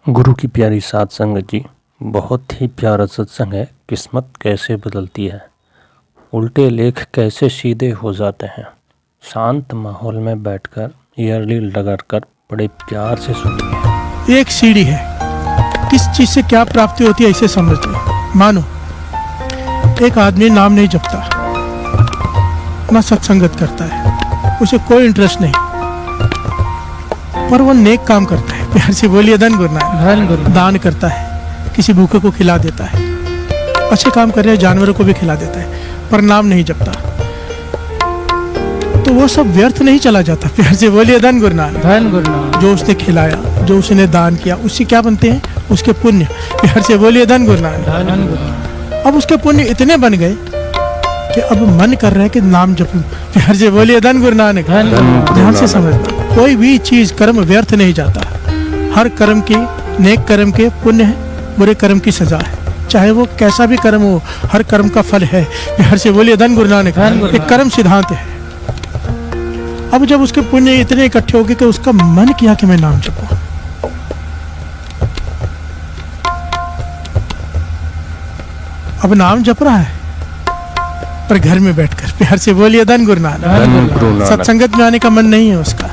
गुरु की प्यारी साध संगत जी, बहुत ही प्यारा सत्संग है। किस्मत कैसे बदलती है, उल्टे लेख कैसे सीधे हो जाते हैं। शांत माहौल में बैठकर ईयरलीड लगाकर बड़े प्यार से सुनिए। एक सीढ़ी है, किस चीज से क्या प्राप्ति होती है इसे समझ लो। मानो एक आदमी नाम नहीं जपता, ना सत्संगत करता है, उसे कोई इंटरेस्ट नहीं, पर वो नेक काम करता है। प्यार से बोलिए धन गुरु। दान करता है, किसी भूखे को खिला देता है, अच्छे काम कर रहे जानवरों को भी खिला देता है, पर नाम नहीं जपता, तो वो सब व्यर्थ नहीं चला जाता। प्यार से बोलिए धन गुरु। जो उसने खिलाया, जो उसने दान किया, उससे क्या बनते हैं? उसके पुण्य। प्यार से बोलिए धन गुरु। अब उसके पुण्य इतने बन गए कि अब मन कर रहा है कि नाम जपूं। प्यार से बोलिए धन गुरु नानक। ध्यान से समझना, कोई भी चीज कर्म व्यर्थ नहीं जाता। हर कर्म की, नेक कर्म के पुण्य है, बुरे कर्म की सजा है। चाहे वो कैसा भी कर्म हो, हर कर्म का फल है। प्यार से बोलिए धन गुरु नानक। एक कर्म सिद्धांत है। अब जब उसके पुण्य इतने इकट्ठे हो गए कि उसका मन किया कि मैं नाम जपूं, अब नाम जप रहा है पर घर में बैठकर। प्यार से बोलिए धन गुरु नानक। सत्संगत में आने का मन नहीं है उसका।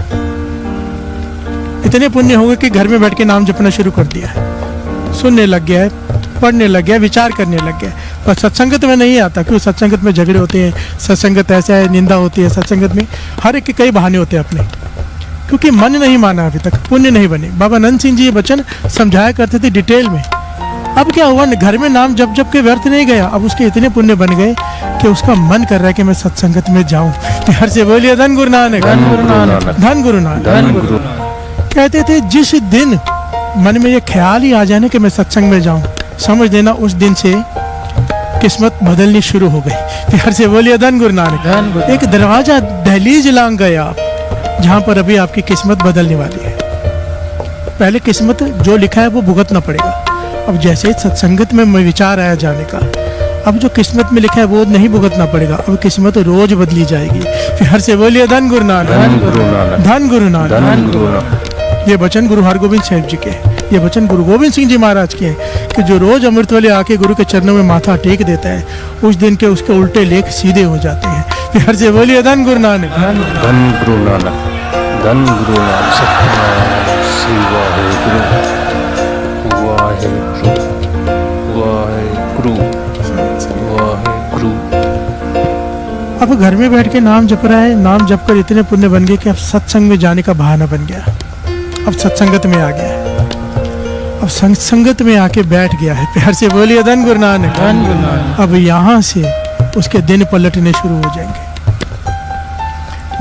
इतने पुण्य हो गए कि घर में बैठ के नाम जपना शुरू कर दिया है, सुनने लग गया है, पढ़ने लग गया, विचार करने लग गया, पर सत्संगत में नहीं आता। क्यों? सत्संगत में झगड़े होते हैं, सत्संगत ऐसा है, निंदा होती है सत्संगत में, हर एक के कई बहाने होते हैं अपने, क्योंकि मन नहीं माना अभी तक, पुण्य नहीं बने। बाबा नंद सिंह जी ये वचन समझाया करते थे डिटेल में। अब क्या हुआ, घर में नाम जप जप के व्यर्थ नहीं गया, अब उसके इतने पुण्य बन गए कि उसका मन कर रहा है कि मैं सत्संगत में जाऊं। प्यार से बोलिए धन गुरु नानक। धन गुरु नानक। कहते थे जिस दिन मन में ये ख्याल ही आ जाए ना कि मैं सत्संग में जाऊं, समझ लेना उस दिन से किस्मत बदलनी शुरू हो गई। प्यार से बोलिए धन गुरु नानक। एक दरवाजा, दहलीज लांग गए आप, जहां पर अभी आपकी किस्मत बदलने वाली है। पहले किस्मत जो लिखा है वो भुगतना पड़ेगा। अब जैसे सत्संगत में विचार आया जाने का, अब जो किस्मत में लिखा है वो नहीं भुगतना पड़ेगा, अब किस्मत रोज बदली जाएगी। प्यार से बोलिए धन गुरु नानक। धन गुरु नानक। ये वचन गुरु हरगोविंद साहिब जी के, ये वचन गुरु गोविंद सिंह जी महाराज के हैं कि जो रोज अमृत वाले आके गुरु के चरणों में माथा टेक देता है, उस दिन के उसके उल्टे लेख सीधे हो जाते हैं। प्यार से बोलिए धन गुरु नानक। धन गुरु नानक। धन गुरु नानक। सतनाम श्री वाहेगुरु वाहेगुरु वाहेगुरु। अब घर में बैठ के नाम जप रहा है, नाम जप कर इतने पुण्य बन गए कि अब सत्संग में जाने का बहाना बन गया। अब सत्संगत में आ गया है, अब संगत में आके बैठ गया है। प्यार से बोलिए धन गुरु नानक। अब यहाँ से उसके दिन पलटने शुरू हो जाएंगे।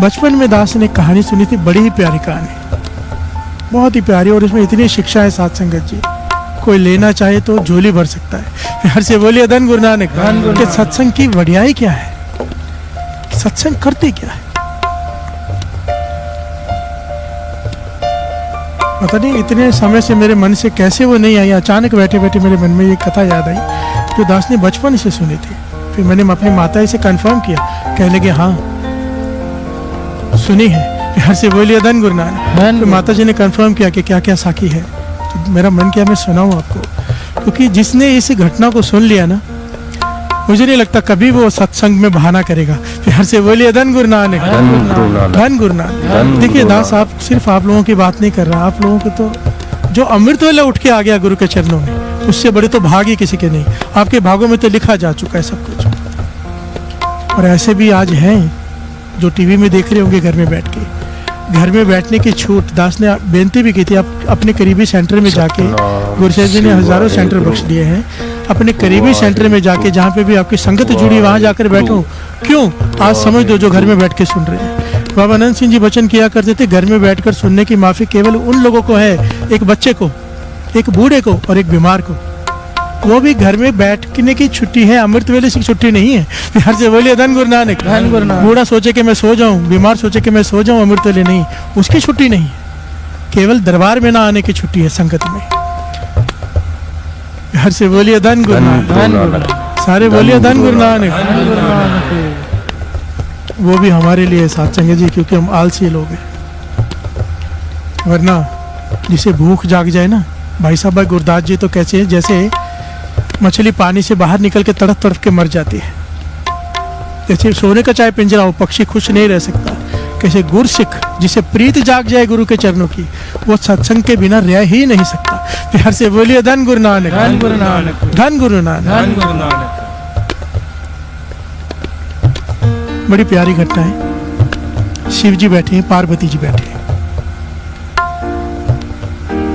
बचपन में दास ने कहानी सुनी थी, बड़ी ही प्यारी कहानी, बहुत ही प्यारी, और इसमें इतनी शिक्षा है साध संगत जी, कोई लेना चाहे तो झोली भर सकता है। प्यार से बोलिए धन गुरु नानक। कि सत्संग की वडियाई क्या है, सत्संग करते क्या है, पता नहीं इतने समय से मेरे मन से कैसे वो नहीं आई। अचानक बैठे बैठे मेरे मन में ये कथा याद आई जो दास ने बचपन से सुनी थी। फिर मैंने अपनी माता से कंफर्म किया, कहने लगे हाँ सुनी है। प्यार से बोलिए धन गुरु नानक। तो माता जी ने कंफर्म किया कि क्या क्या साखी है, तो मेरा मन किया मैं सुनाऊं आपको, क्योंकि जिसने इस घटना को सुन लिया ना, मुझे नहीं लगता कभी वो सत्संग में बहाना करेगा। प्यार से बोलिए धन गुरु नानक। धन गुरु नानक। देखिए दास, आप सिर्फ आप लोगों की बात नहीं कर रहा, आप लोगों के तो जो अमृत वाला उठ के आ गया गुरु के चरणों में, उससे बड़े तो भाग ही किसी के नहीं। आपके भागों में तो लिखा जा चुका है सब कुछ। और ऐसे भी आज हैं जो टीवी में देख रहे होंगे घर में बैठ के, घर में बैठने की छूट। दास ने बेनती भी की थी, आप अपने करीबी सेंटर में जाके, गुरु साहिब जी ने हजारों सेंटर बख्श दिए हैं, अपने करीबी सेंटर में जाके जहाँ पे भी आपकी संगत जुड़ी वहां जाकर बैठो। क्यों? आज समझ दो जो घर में बैठ के सुन रहे हैं। बाबा नंद सिंह जी वचन किया करते थे, घर में बैठकर सुनने की माफी केवल उन लोगों को है, एक बच्चे को, एक बूढ़े को और एक बीमार को। वो भी घर में बैठने की छुट्टी है, अमृत वेले की छुट्टी नहीं है। प्यार से बोलिए धन गुरु नानक। बूढ़ा सोचे कि मैं सो जाऊं, बीमार सोचे कि मैं सो जाऊं, अमृत वेले नहीं, उसकी छुट्टी नहीं है। केवल दरबार में ना आने की छुट्टी है संगत में। प्यार से बोलिए धन गुरु नानक। सारे बोलिए धन गुरु नानक। वो भी हमारे लिए साथ संगत जी, क्योंकि हम आलसी लोग हैं, वरना जिसे भूख जाग जाए ना भाई साहब भाई गुरदास जी तो कैसे जैसे मछली पानी से बाहर निकल के तड़प तड़प के मर जाती है, जैसे सोने का चाहे पिंजरा हो पक्षी खुश नहीं रह सकता, कैसे गुरसिख जिसे प्रीत जाग जाए गुरु के चरणों की, वो सत्संग के बिना रह ही नहीं सकता। प्यार से बोलिए धन गुरु नानक, धन गुरु नानक, धन गुरु नानक। धन गुरु नानक। बड़ी प्यारी घटना है। शिव जी बैठे हैं, पार्वती जी बैठे हैं।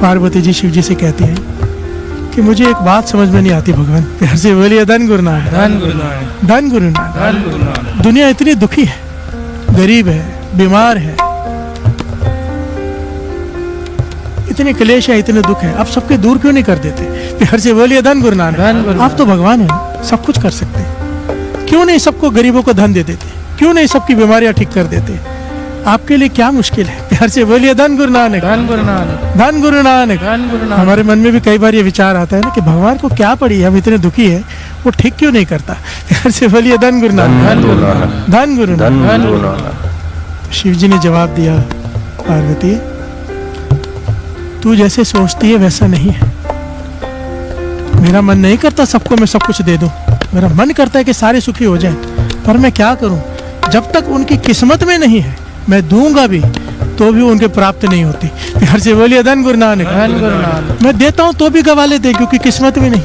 पार्वती जी शिव जी से कहती हैं कि मुझे एक बात समझ में नहीं आती भगवान। प्यार से बोलिए धन गुरु नानक, धन गुरु नानक, धन गुरु नानक। धन गुरु नानक। दुनिया इतनी दुखी है, गरीब है, बीमार है, इतने क्लेश है, इतने दुख है, आप सबके दूर क्यों नहीं कर देते? प्यार से बोलिए धन गुरु नानक। धन गुरु आप तो भगवान है ना, सब कुछ कर सकते हैं, क्यों नहीं सबको गरीबों को धन दे देते? क्यों नहीं सबकी बीमारियां ठीक कर देते? आपके लिए क्या मुश्किल है? प्यार से बोलिए धन गुरु नानक, धन गुरु नानक, धन गुरु नानक। धन गुरु नानक। हमारे मन में भी कई बार ये विचार आता है ना कि भगवान को क्या पड़ी है, हम इतने दुखी है, वो ठीक क्यों नहीं करता? प्यार से बोलिए धन गुरु नानक, धन गुरु नानक, धन गुरु नानक। धन गुरु नानक। शिव जी ने जवाब दिया, पार्वती तू जैसे सोचती है वैसा नहीं है। मेरा मन नहीं करता सबको मैं सब कुछ दे दूं, मेरा मन करता है कि सारे सुखी हो जाएं, पर मैं क्या करूं, जब तक उनकी किस्मत में नहीं है मैं दूंगा भी तो भी उनके प्राप्त नहीं होती। प्यार से बोलिए धन गुरु नानक, धन गुरु नानक। मैं देता हूं तो भी गवा लेते हैं क्योंकि किस्मत में नहीं,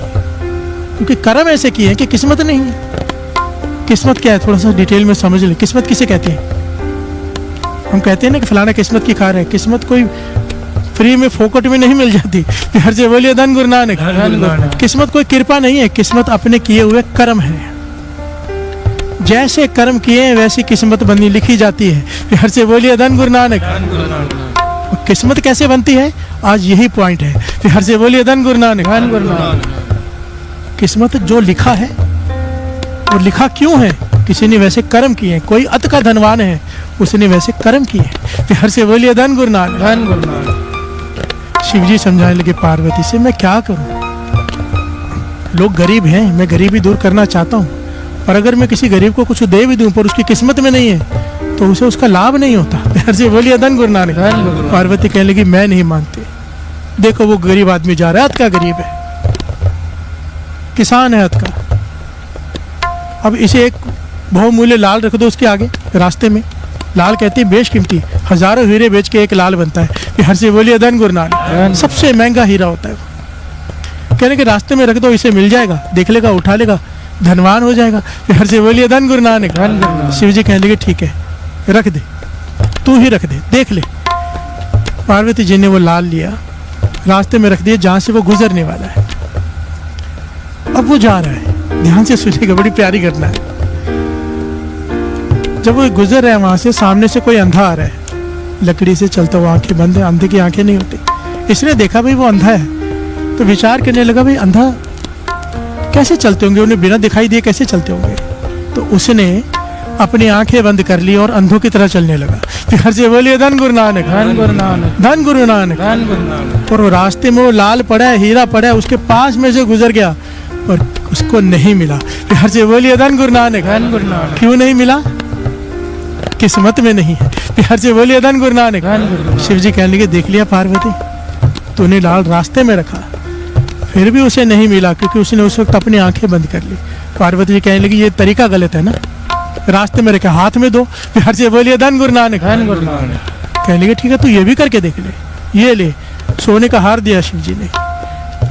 क्योंकि कर्म ऐसे किए हैं कि किस्मत नहीं है। किस्मत क्या है, थोड़ा सा डिटेल में समझ ले। किस्मत किसे कहते हैं? हम कहते हैं ना कि फलाना किस्मत की खा रहा है। किस्मत कोई फ्री में फोकट में नहीं मिल जाती। प्यार से बोलिए धन गुरु नानक, धन गुरु नानक। किस्मत कोई कृपा नहीं है, किस्मत अपने किए हुए कर्म है। जैसे कर्म किए हैं वैसी किस्मत बननी लिखी जाती है। प्यार से बोलिए धन गुरु नानक। धन गुरु नानक। और किस्मत कैसे बनती है, आज यही पॉइंट है। प्यार से बोलिए धन गुरु नानक, धन गुरु नानक। किस्मत जो लिखा है वो लिखा क्यों है, किसी ने वैसे कर्म किए हैं। कोई अत का धनवान है, उसने वैसे कर्म किए हैं। प्यार से बोलिए धन गुरु नानक, धन गुरु नानक। शिव जी समझाने लगे पार्वती से, मैं क्या करूं, लोग गरीब हैं, मैं गरीबी दूर करना चाहता हूं, पर अगर मैं किसी गरीब को कुछ दे भी दूं पर उसकी किस्मत में नहीं है तो उसे उसका लाभ नहीं होता। प्यार से बोलिए धन गुरु नानक। धन गुरु नानक। पार्वती कहने लगी मैं नहीं मानती, देखो वो गरीब आदमी जा रहा है, अत का गरीब है, किसान है अत का, अब इसे एक बहुमूल्य लाल रख दो उसके आगे रास्ते में। लाल कहती है बेशकीमती, हजारों हीरे बेच के एक लाल बनता है। प्यार से बोलिए धन गुरु नानक, सबसे महंगा हीरा होता है वो। कहने के रास्ते में रख दो, इसे मिल जाएगा, देख लेगा, उठा लेगा, धनवान हो जाएगा। प्यार से बोलिए धन गुरु नानक। धन गुरु नानक। शिव जी कहने लगे ठीक है रख दे, तू ही रख दे, देख ले। पार्वती जी ने वो लाल लिया, रास्ते में रख दिया जहां से वो गुजरने वाला है। अब वो जा रहा है, ध्यान से सुनिएगा, बड़ी प्यारी घटना है। जब वो गुजर रहा है वहां से, सामने से कोई अंधा आ रहा है, लकड़ी से चलता हुआ, आंखें बंद है, अंधे की आंखें नहीं होती। इसने देखा भाई वो अंधा है तो विचार करने लगा भाई अंधा कैसे चलते होंगे, उन्हें बिना दिखाई दिए कैसे चलते होंगे। तो उसने अपनी आंखें बंद कर ली और अंधों की तरह चलने लगा। प्यार से बोलिए धन गुरु नानक, धन गुरु नानक, धन गुरु नानक। धन गुरु नानक। और वो रास्ते में वो लाल पड़ा है, हीरा पड़ा है, उसके पास में से गुजर गया और उसको नहीं मिला। प्यार से बोलिए धन गुरु नानक, धन गुरु नानक। क्यों नहीं मिला, किस्मत में नहीं है। प्यार से बोलिए धन गुरु नानक। धन गुरु नानक। शिव जी कहने लगे देख लिया पार्वती, तूने लाल रास्ते में रखा फिर भी उसे नहीं मिला क्योंकि उसने उस वक्त अपनी आंखें बंद कर ली। पार्वती जी कहने लगी ये तरीका गलत है ना, रास्ते में रखा, हाथ में दो। प्यार से बोलिए धन गुरु नानक, धन गुरु नानक। कहने लगे ठीक है तू ये भी करके देख ले, ये ले। सोने का हार दिया शिव जी ने,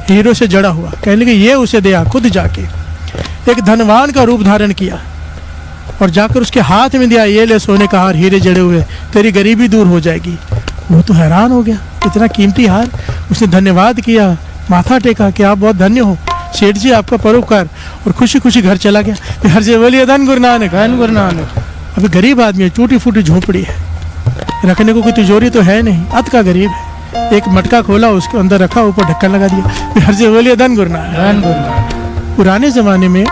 हीरो से जड़ा हुआ। कहने लगे ये उसे दिया, खुद जाके एक धनवान का रूप धारण किया और जाकर उसके हाथ में दिया, ये ले सोने का हार, हीरे जड़े हुए, तेरी गरीबी दूर हो जाएगी। वो तो हैरान हो गया, इतना कीमती हार। उसने धन्यवाद किया, माथा टेका कि आप बहुत धन्य हो सेठ जी, आपका परोपकार, और खुशी खुशी घर चला गया। प्यार से बोलिए धन गुरु नानक, धन गुरु नानक। अभी गरीब आदमी है, टूटी फूटी झोपड़ी है, रखने को कोई तिजोरी तो है नहीं, अत का गरीब है। एक मटका खोला, उसके अंदर रखा, ऊपर ढक्कन लगा दिया। प्यार से बोलिए धन गुरु नानक। धन गुरु नानक। पुराने जमाने में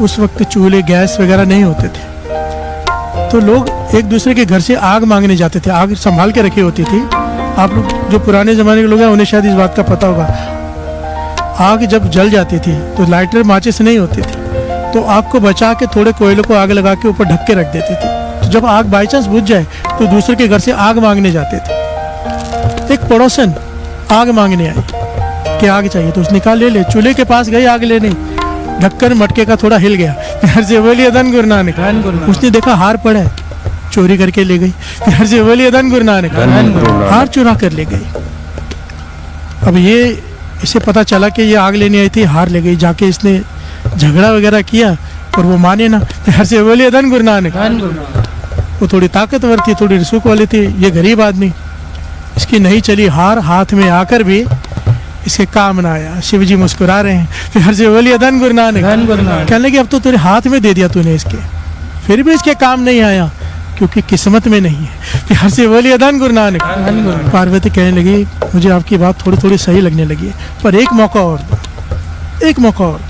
उस वक्त चूल्हे गैस वगैरह नहीं होते थे, तो लोग एक दूसरे के घर से आग मांगने जाते थे, आग संभाल के रखी होती थी। आप लोग जो पुराने जमाने के लोग हैं उन्हें शायद इस बात का पता होगा। आग जब जल जाती थी तो लाइटर माचिस नहीं होती थी, तो आग को बचा के थोड़े कोयलों को आग लगा के ऊपर ढक के रख देते थे। तो जब आग बाई चांस बुझ जाए तो दूसरे के घर से आग मांगने जाते थे। एक पड़ोसन आग मांगने आई कि आग चाहिए, तो उसने कहा ले ले। चूल्हे के पास गई आग लेने, ढक्कन मटके का थोड़ा हिल गया। फिर से बोलिए धन गुरु नानक। उसने देखा हार पड़ा है, चोरी करके ले गई। फिर से बोलिए धन गुरु नानक। हार चुरा कर ले गई। अब ये इसे पता चला कि ये आग लेने आई थी, हार ले गई। जाके इसने झगड़ा वगैरह किया और वो माने ना। फिर से बोलिए धन गुरु नानक। वो थोड़ी ताकतवर थी, थोड़ी रसूख वाली थी, ये गरीब आदमी, इसकी नहीं चली हार, हाथ में आकर भी इसके काम ना आया। शिव जी मुस्कुरा रहे हैं। फिर से बोलिए धन गुरु नानक। कहने लगे अब तो तेरे हाथ में दे दिया तूने इसके, फिर भी इसके काम नहीं आया क्योंकि किस्मत में नहीं है। फिर से बोलिए धन गुरु नानक। पार्वती कहने लगी मुझे आपकी बात थोड़ी थोड़ी सही लगने लगी है, पर एक मौका और दो, एक मौका और दो।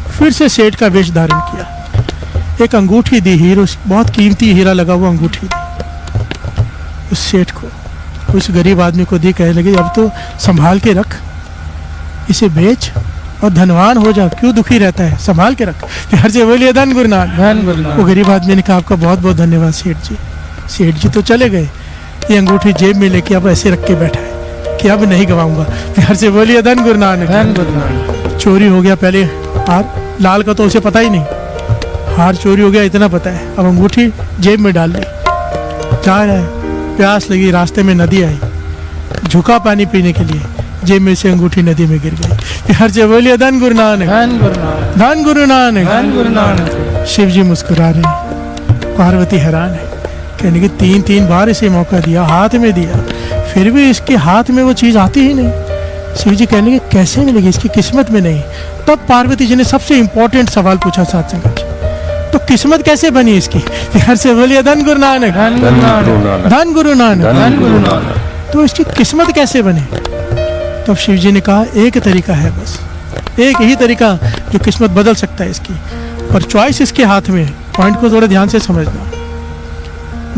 फिर से सेठ का वेश धारण किया, एक अंगूठी दी, हीरो, बहुत कीमती हीरा लगा हुआ अंगूठी दी उस सेठ को, उस गरीब आदमी को दी। कहने लगी अब तो संभाल के रख, इसे बेच और धनवान हो जा, क्यों दुखी रहता है, संभाल के रख। फिर से बोलिए धन गुरु नानक। वो गरीब आदमी ने कहा आपका बहुत बहुत धन्यवाद सेठ जी। सेठ जी तो चले गए, ये अंगूठी जेब में लेके अब ऐसे रख के बैठा है कि अब नहीं गवाऊंगा। फिर से बोलिए धन गुरु नानक। चोरी हो गया पहले हार, लाल का तो उसे पता ही नहीं, हार चोरी हो गया इतना पता है। अब अंगूठी जेब में डाल ली, जा रहा है, प्यास लगी, रास्ते में नदी आई, झुका पानी पीने के लिए, जेब में से अंगूठी नदी में गिर गई। फिर से बोलिए धन गुरु नानक। धन गुरु नानक। शिव जी मुस्कुरा रहे हैं, पार्वती हैरान है। कहने की 3 बार इसे मौका दिया, हाथ में दिया, फिर भी इसके हाथ में वो चीज आती ही नहीं। शिव जी कहने के कैसे मिलेगी, इसकी किस्मत में नहीं। तब पार्वती जी ने सबसे इंपॉर्टेंट सवाल पूछा साथ संगत, तो किस्मत कैसे बनी इसकी। फिर से बोलिए धन गुरु नानक। धन गुरु नानक। तो इसकी किस्मत कैसे बने। तब शिव जी ने कहा एक तरीका है, बस एक ही तरीका जो किस्मत बदल सकता है इसकी, पर चॉइस इसके हाथ में है। पॉइंट को थोड़ा ध्यान से समझना।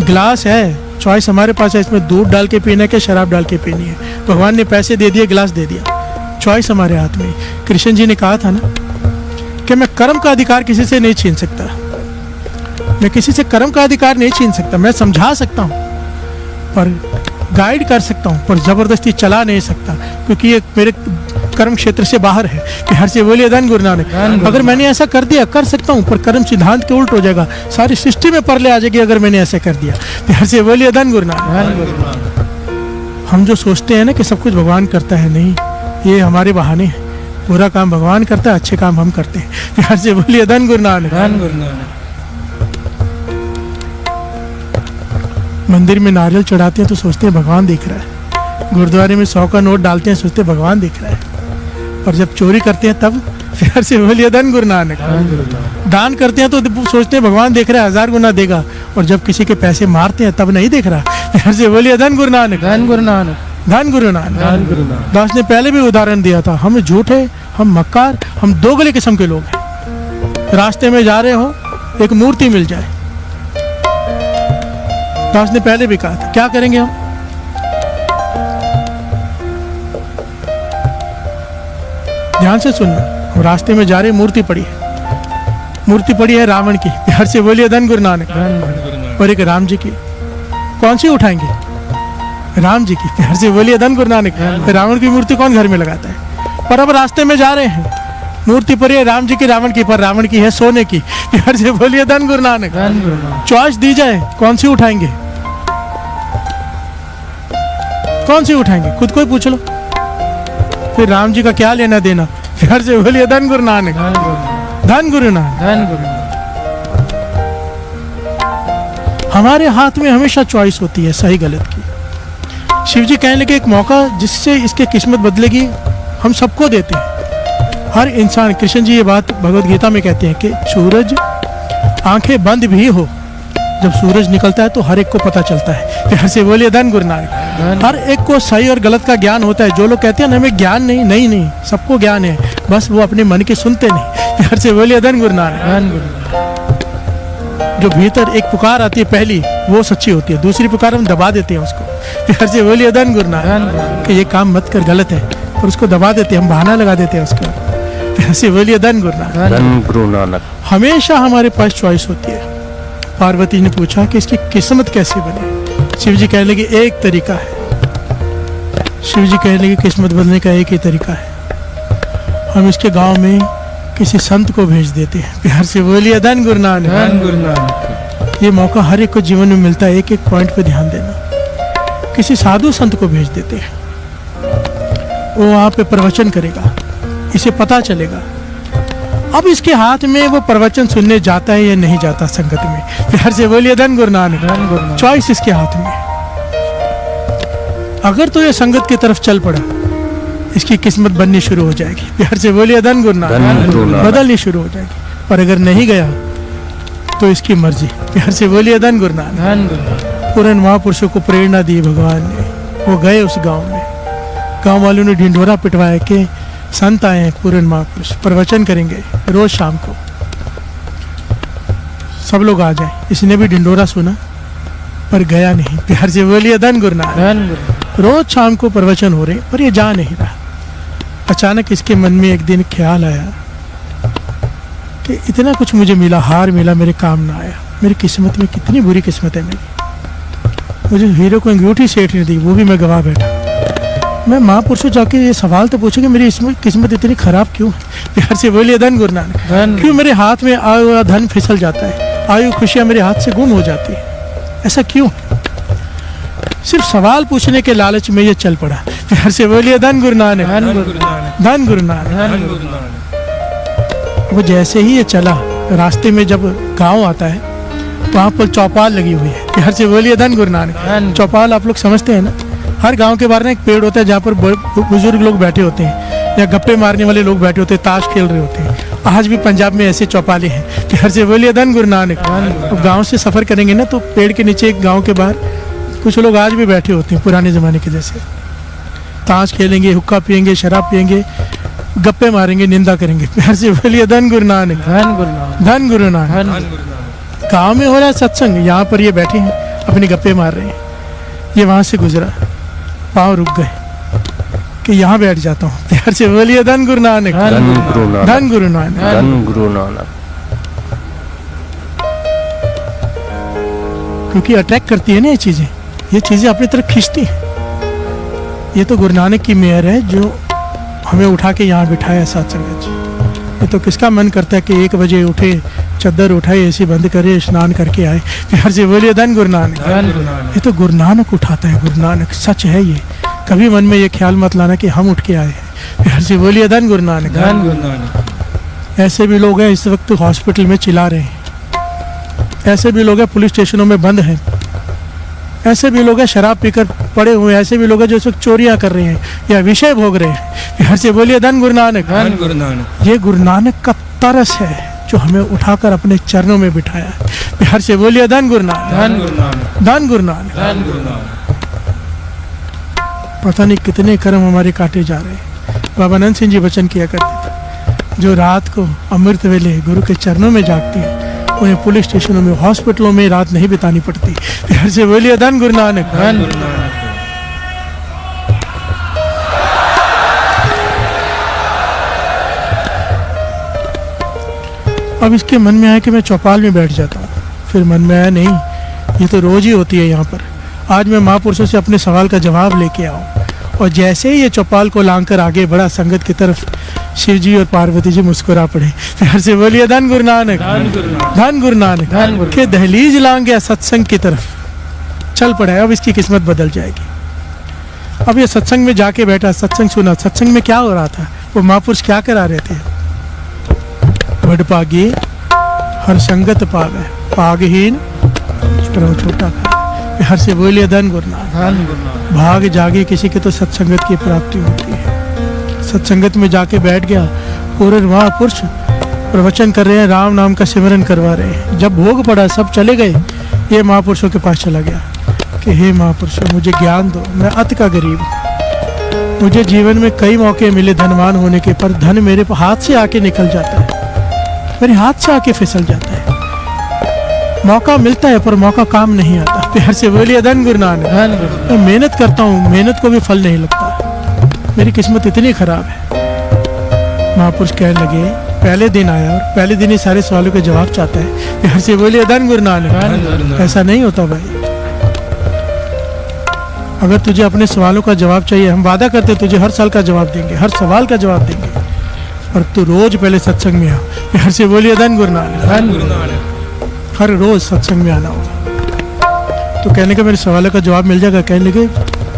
ग्लास है, चॉइस हमारे पास है, इसमें दूध डाल के पीना है कि शराब डाल के पीनी है। भगवान ने पैसे दे दिए, गिलास दे दिया, चॉइस हमारे हाथ में। कृष्ण जी ने कहा था ना कि मैं कर्म का अधिकार किसी से नहीं छीन सकता, मैं किसी से कर्म का अधिकार नहीं छीन सकता। मैं समझा सकता हूँ, पर गाइड कर सकता हूँ, पर जबरदस्ती चला नहीं सकता, क्योंकि ये मेरे कर्म क्षेत्र से बाहर है। हर से बोलिए धन गुरु नानक। अगर मैंने ऐसा कर दिया, कर सकता हूँ, पर कर्म सिद्धांत के उल्ट हो जाएगा, सारी सृष्टि में परले आ जाएगी अगर मैंने ऐसा कर दिया। हर से बोलिए धन गुरु नानक। हम जो सोचते हैं ना कि सब कुछ भगवान करता है, नहीं, ये हमारे बहाने हैं। पूरा काम भगवान करता है, अच्छे काम हम करते हैं। हर से बोलिए धन गुरु नानक। मंदिर में नारियल चढ़ाते हैं तो सोचते हैं भगवान देख रहा है, गुरुद्वारे में 100 का नोट डालते हैं सोचते हैं भगवान देख रहा है, और जब चोरी करते हैं तब फिर से बोलिए धन गुरु नानक। दान करते हैं तो सोचते हैं भगवान देख रहा है, 1000 गुना देगा, और जब किसी के पैसे मारते हैं तब नहीं देख रहा। फिर से बोलिए धन गुरु नानक। धन गुरु नानक। धन गुरु नानक। दास ने पहले भी उदाहरण दिया था, हम झूठे, हम मक्कार, हम दोगले किस्म के लोग हैं। रास्ते में जा रहे हो, एक मूर्ति मिल जाए, दास ने पहले भी कहा था, क्या करेंगे हम। ध्यान से सुनना, हम रास्ते में जा रहे, मूर्ति पड़ी है रावण की। हर से बोलिए धन गुरु नानक। और एक राम जी की, कौन सी उठाएंगे, राम जी की। हर से बोलिए धन गुरु नानक। रावण की मूर्ति कौन घर में लगाता है। पर अब रास्ते में जा रहे हैं, मूर्ति पड़ी है राम जी की, रावण की, पर रावण की है सोने की। हर से बोलिए धन गुरु नानक। चॉइस दी जाए, कौन सी उठाएंगे, कौन सी उठाएंगे, खुद को ही पूछ लो। फिर राम जी का क्या लेना देना। फिर से बोलिए धन गुरु नानक। धन गुरु नानक। हमारे हाथ में हमेशा चॉइस होती है सही गलत की। शिव जी कहने लगे एक मौका जिससे इसकी किस्मत बदलेगी हम सबको देते हैं, हर इंसान। कृष्ण जी ये बात भगवत गीता में कहते हैं कि सूरज आंखें बंद भी हो, जब सूरज निकलता है तो हर एक को पता चलता है। फिर से बोलिए धन गुरु नानक। हर एक को सही और गलत का ज्ञान होता है। जो लोग कहते हैं ना हमें ज्ञान नहीं, सबको ज्ञान है, बस वो अपने मन के सुनते नहीं। फिर से बोलिए धन गुरु नानक। जो भीतर एक पुकार आती है पहली, वो सच्ची होती है, दूसरी पुकार हम दबा देते हैं उसको। फिर से बोलिए धन गुरु नानक कि ये काम मत कर, गलत है, और उसको दबा देते हैं, हम बहाना लगा देते हैं उसका। फिर से बोलिए धन गुरु नानक। हमेशा हमारे पास चॉइस होती है। पार्वती ने पूछा कि इसकी किस्मत कैसे बने। शिव जी कहने लगे एक तरीका है। शिव जी कहने की किस्मत बदलने का एक ही तरीका है, हम इसके गांव में किसी संत को भेज देते हैं। प्यार से बोलिए धन गुरु नानक। धन गुरु नानक। ये मौका हर एक को जीवन में मिलता है, एक एक पॉइंट पे ध्यान देना। किसी साधु संत को भेज देते हैं, वो वहाँ पे प्रवचन करेगा, इसे पता चलेगा। अब इसके हाथ में वो प्रवचन सुनने जाता है या नहीं जाता संगत में। प्यार से बोलिए धन गुरु नानक। धन गुरु नानक। चॉइस इसके हाथ में। अगर तो ये संगत की तरफ चल पड़ा, इसकी किस्मत बननी शुरू हो जाएगी। प्यार से बोलिए धन गुरु नानक। बदलनी शुरू हो जाएगी। पर अगर नहीं गया तो इसकी मर्जी। प्यार से बोलिए धन गुरु नानक। धन गुरु नानक। पूर्ण महापुरुषों को प्रेरणा दी भगवान ने, वो गए उस गांव में। गांव वालों ने ढिंढोरा पिटवाया कि संत आए हैं, पूर्ण महापुरुष प्रवचन करेंगे रोज शाम को, सब लोग आ जाए। इसने भी ढिंढोरा सुना पर गया नहीं। प्यार से बोलिए धन गुरु नानक। धन गुरु। रोज शाम को प्रवचन हो रहे पर ये जा नहीं रहा। अचानक इसके मन में एक दिन ख्याल आया कि इतना कुछ मुझे मिला, हार मिला, मेरे काम ना आया। मेरी किस्मत में कितनी बुरी किस्मत है मेरी। मुझे हीरो को अंगूठी सेठ ने दी, वो भी मैं गवा बैठा। मैं महापुरुषों जाके ये सवाल तो पूछूंगी, मेरी इसमें किस्मत इतनी खराब क्यों है। प्यार से बोलिए धन गुरु नानक। क्यों मेरे हाथ में आया हुआ धन फिसल जाता है, आयु खुशियां मेरे हाथ से गुम हो जाती है, ऐसा क्यों। सिर्फ सवाल पूछने के लालच में ये चल पड़ा। प्यार से बोलिए धन गुरु नानक। धन गुरु नानक। धन गुरु नानक। धन गुरु नानक। वो जैसे ही ये चला, रास्ते में जब गांव आता है वहाँ पर चौपाल लगी हुई है। प्यार से बोलिए धन गुरु नानक। चौपाल आप लोग समझते हैं ना, हर गांव के बाहर ना एक पेड़ होता है जहाँ पर बुजुर्ग लोग बैठे होते हैं या गप्पे मारने वाले लोग बैठे होते हैं, ताश खेल रहे होते हैं। आज भी पंजाब में ऐसे चौपाले हैं। प्यार से बोलिए धन गुरु नानक। अब गाँव से सफर करेंगे ना तो पेड़ के नीचे एक गाँव के बाहर कुछ लोग आज भी बैठे होते हैं पुराने जमाने के जैसे, ताश खेलेंगे, हुक्का पियेंगे, शराब पियेंगे, गप्पे मारेंगे, निंदा करेंगे। प्यार से बोलिए धन गुरु नानक। धन गुरु नानक। धन गुरु नानक। धन गुरु नानक। गाँव में हो रहा है सत्संग, यहाँ पर ये बैठे हैं अपनी गप्पे मार रहे हैं। ये वहाँ से गुजरा, पाँव रुक गए कि यहाँ बैठ जाता हूँ। प्यार से बोलिए धन गुरु नानक। धन गुरु नानक। धन गुरु नानक। धन गुरु नानक। क्योंकि अट्रैक्ट करती है ना ये चीजें अपनी तरफ खींचती है। ये तो गुरु नानक की मेहर है जो हमें उठा के यहाँ बिठाया सत्संग जी। ये तो किसका मन करता है कि 1 बजे उठे, चद्दर उठाए, एसी बंद करे, स्नान करके आए। प्यार से बोलिए धन गुरु नानक। धन गुरु नानक। ये तो गुरु नानक उठाता है, गुरु नानक सच है ये। कभी मन में ये ख्याल मत लाना कि हम उठ के आए हैं। प्यार से बोलिए धन गुरु नानक। धन गुरु नानक। ऐसे भी लोग हैं इस वक्त हॉस्पिटल में चिल्ला रहे हैं, ऐसे भी लोग हैं पुलिस स्टेशनों में बंद हैं, ऐसे भी लोग हैं शराब पीकर पड़े हुए, ऐसे भी लोग हैं जो इस वक्त चोरियां कर रहे हैं या विषय भोग रहे हैं। प्यार से बोलिए धन गुरु नानक। धन गुरु नानक। ये गुरु नानक का तरस है जो हमें उठाकर अपने चरणों में बिठाया है। प्यार से बोलिए धन गुरु नानक। धन गुरु नानक। धन गुरु नानक। धन गुरु नानक। पता नहीं कितने कर्म हमारे काटे जा रहे हैं। बाबा आनंद सिंह जी वचन किया करते थे, जो रात को अमृत वेले गुरु के चरणों में जागती है उन्हें पुलिस स्टेशनों में, हॉस्पिटलों में रात नहीं बितानी पड़ती। प्यार से बोलिए धन गुरु नानक। धन गुरु नानक। अब इसके मन में आया कि मैं चौपाल में बैठ जाता हूँ। फिर मन में आया नहीं, ये तो रोज ही होती है यहाँ पर। आज मैं महापुरुषों से अपने सवाल का जवाब लेके आऊँ। और जैसे ही ये चौपाल को लांघकर आगे बढ़ा संगत की तरफ, शिव जी और पार्वती जी मुस्कुरा पड़े। प्यार से बोलिए धन गुरु नानक। धन गुरु नानक। धन गुरु नानक। धन गुरु। के दहलीज लांघ गया सत्संग की तरफ, चल पड़ा है। अब इसकी किस्मत बदल जाएगी। अब ये सत्संग में जाके बैठा, सत्संग सुना। सत्संग में क्या हो रहा था, वो महापुरुष क्या करा रहे थे। बड़ पागी हर संगत पावे, पागहीन छोटा खा। हर से बोलिए धन गुरु नानक। धन गुरु नानक। भाग जागे किसी के तो सत्संगत की प्राप्ति होती है। सत्संगत में जाके बैठ गया, पूर्ण महापुरुष प्रवचन कर रहे हैं, राम नाम का सिमरन करवा रहे हैं। जब भोग पड़ा, सब चले गए, ये महापुरुषों के पास चला गया कि हे महापुरुषों, मुझे ज्ञान दो, मैं अति का गरीब हूँ। मुझे जीवन में कई मौके मिले धनवान होने के, पर धन मेरे हाथ से आके निकल जाता है, मेरे हाथ से आके फिसल जाता है। मौका मिलता है पर मौका काम नहीं आता। प्यार से बोलिए धन गुरु नानक। धन गुरु। मैं मेहनत करता हूँ, मेहनत को भी फल नहीं लगता, मेरी किस्मत इतनी खराब है। महापुरुष कहने लगे, पहले दिन आया और पहले दिन ही सारे सवालों के जवाब चाहता है। प्यार से बोलिए धन गुरु नानक। ऐसा नहीं होता भाई। अगर तुझे अपने सवालों का जवाब चाहिए, हम वादा करते तुझे हर साल का जवाब देंगे, हर सवाल का जवाब देंगे, और तू रोज पहले सत्संग में आ। प्यार से बोलिए धन गुरु नानक। धन गुरु नानक। हर रोज सत्संग में आना होगा। तो कहने का मेरे सवालों का जवाब मिल जाएगा? कहने लगे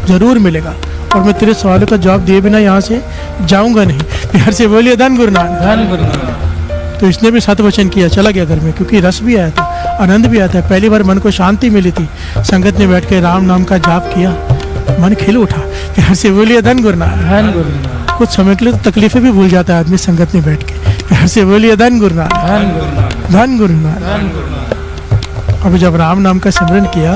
जरूर मिलेगा, और मैं तेरे सवालों का जवाब दिए बिना यहाँ से जाऊंगा नहीं। प्यार से बोलिए धन गुरु नानक। धन गुरु नानक। तो इसने भी सत वचन किया, चला गया घर में, क्योंकि रस भी आया था, आनंद भी आया था। पहली बार मन को शांति मिली थी। संगत ने बैठ के राम नाम का जाप किया, मन खिल उठा। प्यार से बोलिए धन गुरु नानक। धन गुरु नानक। कुछ समय के लिए तो तकलीफें भी भूल जाता है आदमी संगत में बैठ के। प्यार से बोलिए धन गुरु नानक। धन गुरु नानक। धन गुरु नानक। धन गुरु नानक। अब जब राम नाम का सिमरन किया,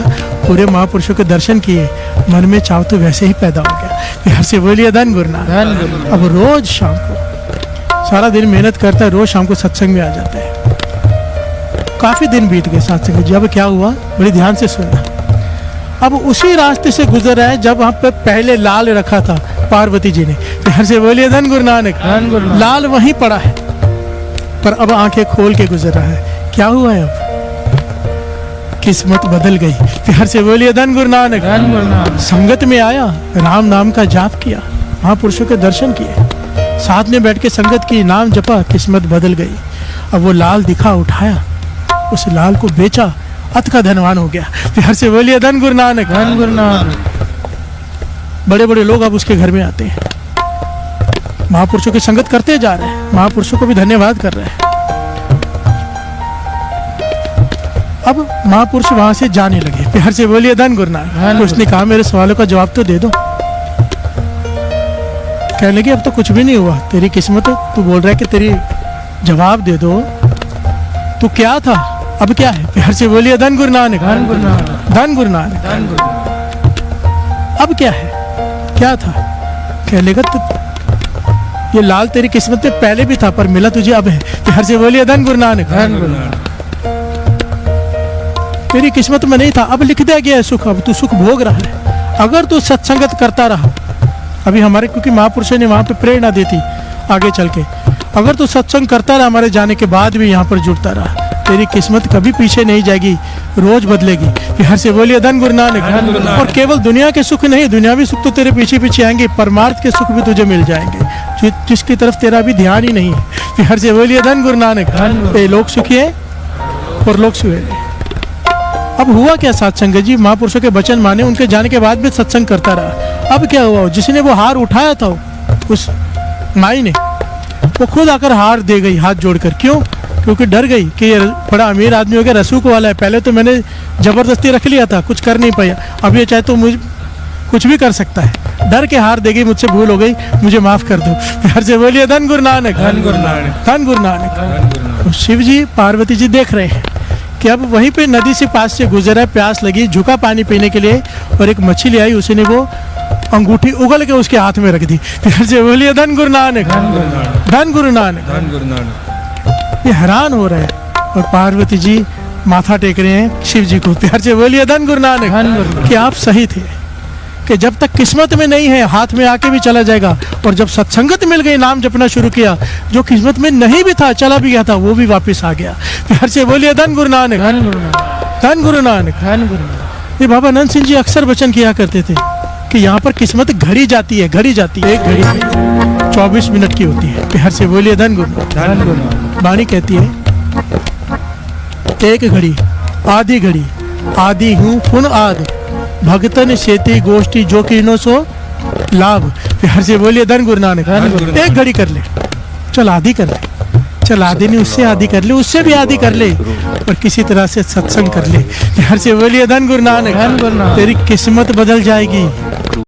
पूरे महापुरुषों के दर्शन किए, मन में चाव तो वैसे ही पैदा हो गया। प्यार से बोलिए धन गुरु नानक। धन गुरु नानक। अब रोज शाम को, सारा दिन मेहनत करता है, रोज शाम को सत्संग में आ जाता है। काफी दिन बीत गए सत्संग। जब क्या हुआ, बड़ी ध्यान से सुनना। अब उसी रास्ते से गुजर रहा है जब वहां पे पहले लाल रखा था पार्वती जी ने। प्यार से बोलिए धन गुरु नानक। धन गुरु नानक। लाल वहीं पड़ा है, पर अब आंखें खोल के गुजर रहा है। क्या हुआ है? अब किस्मत बदल गई। प्यार से बोलिए धन गुरु नानक। धन गुरु नानक। संगत में आया, राम नाम का जाप किया, महापुरुषों के दर्शन किए, साथ में बैठ के संगत की, नाम जपा, किस्मत बदल गई। अब वो लाल दिखा, उठाया, उस लाल को बेचा, अत का धनवान हो गया। प्यार से बोलिए धन गुरु नानक। धन गुरु नानक। बड़े बड़े लोग अब उसके घर में आते हैं, महापुरुषों की संगत करते जा रहे हैं, महापुरुषों को भी धन्यवाद कर रहे हैं। अब महापुरुष वहां से जाने लगे। प्यार से बोलिए धन गुरु नानक। उसने कहा मेरे सवालों का जवाब तो दे दो। कहने लगे अब तो कुछ भी नहीं हुआ, तेरी किस्मत, तू बोल रहा है कि तेरी जवाब दे दो, तू क्या था, अब क्या है? प्यार से बोलिए धन गुरु नानक। धन गुरु नानक। धन गुरु नानक। धन गुरु नानक। अब क्या है, क्या था? कहने लगा तो ये लाल तेरी किस्मत में पहले भी था, पर मिला तुझे अब है। प्यार से बोलिए धन गुरु नानक। धन गुरु नानक। तेरी किस्मत में नहीं था, अब लिख दिया गया है सुख, अब तू सुख भोग रहा है। अगर तू सत्संगत करता रहा, अभी हमारे, क्योंकि महापुरुषों ने वहां पे प्रेरणा दी थी आगे चल के, अगर तू सत्संग करता रहा, हमारे जाने के बाद भी यहाँ पर जुड़ता रहा, तेरी किस्मत कभी पीछे नहीं जाएगी, रोज बदलेगी। प्यार से बोलिए धन गुरु नानक। और केवल दुनिया के सुख नहीं, दुनियावी सुख तो तेरे पीछे पीछे आएंगे, परमार्थ के सुख भी तुझे मिल जाएंगे, जिसकी तरफ तेरा भी ध्यान ही नहीं है। प्यार से बोलिए धन गुरु नानक। ये लोग सुखी है और लोग सुहेले। अब हुआ क्या सत्संग जी? महापुरुषों के वचन माने, उनके जाने के बाद भी सत्संग करता रहा। अब क्या हुआ? जिसने वो हार उठाया था, उस माई ने, वो खुद आकर हार दे गई हाथ जोड़कर। क्यों? क्योंकि डर गई कि ये बड़ा अमीर आदमी हो गया, रसूख वाला है, पहले तो मैंने जबरदस्ती रख लिया था, कुछ कर नहीं पाया, अब ये चाहे तो मुझे कुछ भी कर सकता है। डर के हार दे गई, मुझसे भूल हो गई, मुझे माफ कर दो। प्यार से बोलिए धन गुरु नानक। धन गुरु नानक। धन गुरु नानक। धन गुरु नानक। शिव जी पार्वती जी देख रहे हैं कि अब वहीं पे नदी से पास से गुजरा है, प्यास लगी, झुका पानी पीने के लिए, और एक मछली आई, उसने वो अंगूठी उगल के उसके हाथ में रख दी। प्यार से बोलिए धन गुरु नानक। धन गुरु नानक। धन गुरु नानक। धन गुरु नानक। ये हैरान हो रहा है, और पार्वती जी माथा टेक रहे हैं शिव जी को। प्यार से बोलिए धन गुरु नानक। धन गुरु नानक। कि आप सही थे, कि जब तक किस्मत में नहीं है, हाथ में आके भी चला जाएगा, और जब सत्संगत मिल गई, नाम जपना शुरू किया, जो किस्मत में नहीं भी था, चला भी गया था, वो भी वापस आ गया। प्यार से बोलिए धन गुरु नानक। धन गुरु नानक। धन गुरु नानक। धन गुरु नानक। ये बाबा नंद सिंह जी अक्सर वचन किया करते थे कि यहाँ पर किस्मत घड़ी जाती है, घड़ी जाती है, एक घड़ी में 24 मिनट की होती है। प्यार से बोलिए धन गुरु। धन गुरु नानक। वाणी कहती है, एक घड़ी, आधी घड़ी, आदि हूँ पुन आद, भगतन शेती गोष्ठी जो कीनो सो लाभ। प्यार से बोलिए धन गुरु नानक। एक घड़ी कर ले, चल आधी कर ले, चल आधी नहीं, उससे आधी कर ले, उससे भी आधी कर ले, और किसी तरह से सत्संग कर ले। प्यार से बोलिए धन गुरु नानक। तेरी किस्मत बदल जाएगी।